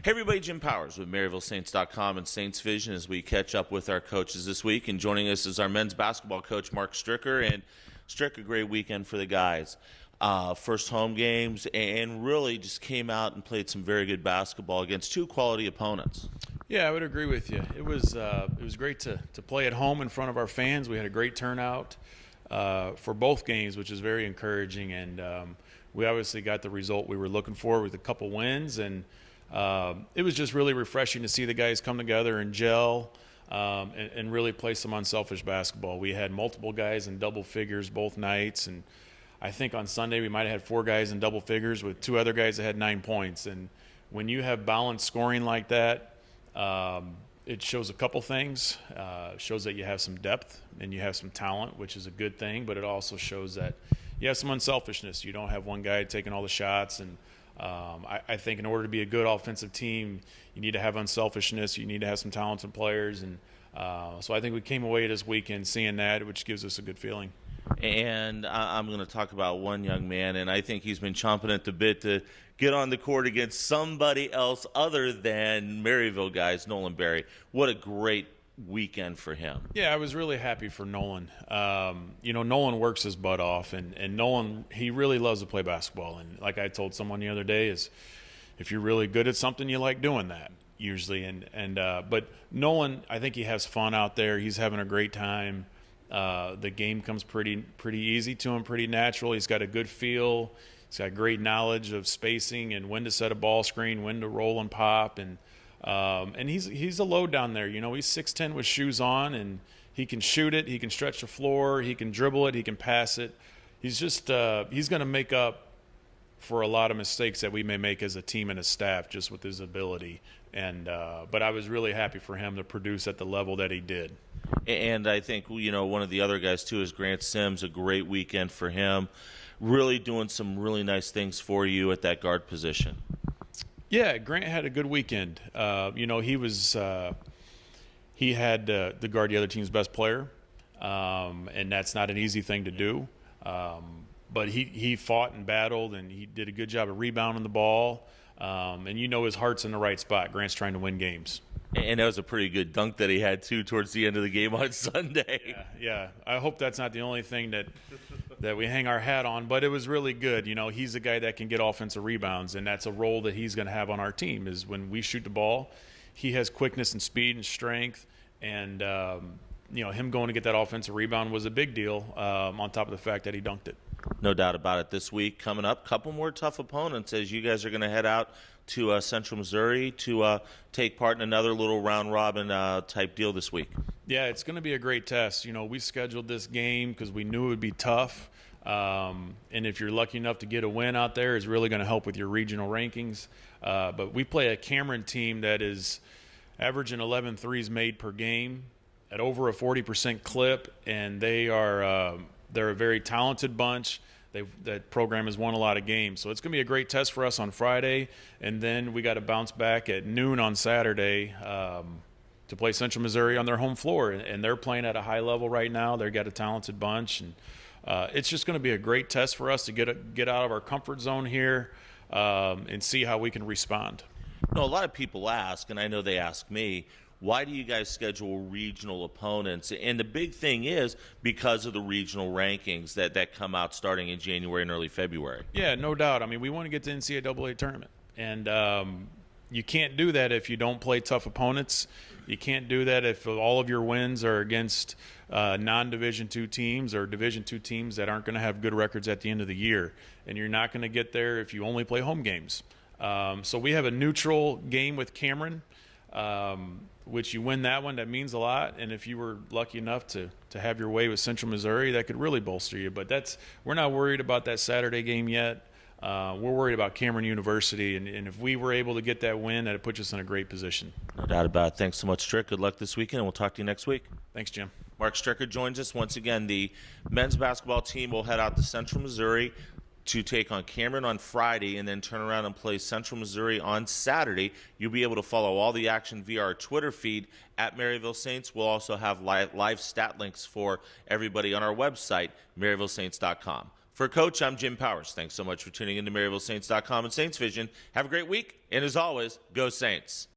Hey everybody, Jim Powers with MaryvilleSaints.com and Saints Vision as we catch up with our coaches this week. And joining us is our men's basketball coach, Marc Stricker. And Stricker, great weekend for the guys. First home games and really just came out and played some very good basketball against two quality opponents. Yeah, I would agree with you. It was great to play at home in front of our fans. We had a great turnout for both games, which is very encouraging. And we obviously got the result we were looking for with a couple wins. And it was just really refreshing to see the guys come together and gel and really play some unselfish basketball. We had multiple guys in double figures both nights. And I think on Sunday we might have had 4 guys in double figures with 2 other guys that had 9 points. And when you have balanced scoring like that, it shows a couple things. It shows that you have some depth and you have some talent, which is a good thing, but it also shows that you have some unselfishness. You don't have one guy taking all the shots. And I think in order to be a good offensive team, you need to have unselfishness. You need to have some talented players. And so I think we came away this weekend seeing that, which gives us a good feeling. And I'm going to talk about one young man, and I think he's been chomping at the bit to get on the court against somebody else other than Maryville guys, Nolan Berry. What a great weekend for him. Yeah, I was really happy for Nolan. Nolan works his butt off, and Nolan, he really loves to play basketball. And like I told someone the other day, is if you're really good at something, you like doing that usually. But Nolan, I think he has fun out there. He's having a great time. The game comes pretty easy to him, pretty natural. He's got a good feel. He's got great knowledge of spacing and when to set a ball screen, when to roll and pop, and he's a load down there. You know, he's 6'10" with shoes on, and he can shoot it. He can stretch the floor. He can dribble it. He can pass it. He's just he's going to make up for a lot of mistakes that we may make as a team and a staff just with his ability. But I was really happy for him to produce at the level that he did. And I think, one of the other guys, too, is Grant Sims. A great weekend for him. Really doing some really nice things for you at that guard position. Yeah, Grant had a good weekend. He had the guard the other team's best player, and that's not an easy thing to do. But he fought and battled, and he did a good job of rebounding the ball. And his heart's in the right spot. Grant's trying to win games. And that was a pretty good dunk that he had, too, towards the end of the game on Sunday. Yeah. I hope that's not the only thing that we hang our hat on, but it was really good. He's a guy that can get offensive rebounds, and that's a role that he's going to have on our team is when we shoot the ball, he has quickness and speed and strength, and, him going to get that offensive rebound was a big deal on top of the fact that he dunked it. No doubt about it. This week coming up, couple more tough opponents as you guys are going to head out to Central Missouri to take part in another little round-robin type deal this week. Yeah, it's going to be a great test. We scheduled this game because we knew it would be tough. And if you're lucky enough to get a win out there, it's really going to help with your regional rankings. But we play a Cameron team that is averaging 11 threes made per game at over a 40% clip, and they're a very talented bunch. That program has won a lot of games. So it's going to be a great test for us on Friday, and then we got to bounce back at noon on Saturday to play Central Missouri on their home floor, and they're playing at a high level right now. They've got a talented bunch, and it's just going to be a great test for us to get out of our comfort zone here and see how we can respond. A lot of people ask, and I know they ask me, why do you guys schedule regional opponents? And the big thing is because of the regional rankings that come out starting in January and early February. Yeah, no doubt. I mean, we want to get to the NCAA tournament. And you can't do that if you don't play tough opponents. You can't do that if all of your wins are against non-Division II teams or Division II teams that aren't going to have good records at the end of the year. And you're not going to get there if you only play home games. So we have a neutral game with Cameron. Which you win that one, that means a lot. And if you were lucky enough to have your way with Central Missouri, that could really bolster you. But we're not worried about that Saturday game yet. We're worried about Cameron University. And if we were able to get that win, that puts us in a great position. No doubt about it. Thanks so much, Strick. Good luck this weekend, and we'll talk to you next week. Thanks, Jim. Marc Stricker joins us once again. The men's basketball team will head out to Central Missouri to take on Cameron on Friday and then turn around and play Central Missouri on Saturday. You'll be able to follow all the action via our Twitter feed at Maryville Saints. We'll also have live stat links for everybody on our website, MaryvilleSaints.com. For Coach, I'm Jim Powers. Thanks so much for tuning in to MaryvilleSaints.com and Saints Vision. Have a great week, and as always, go Saints.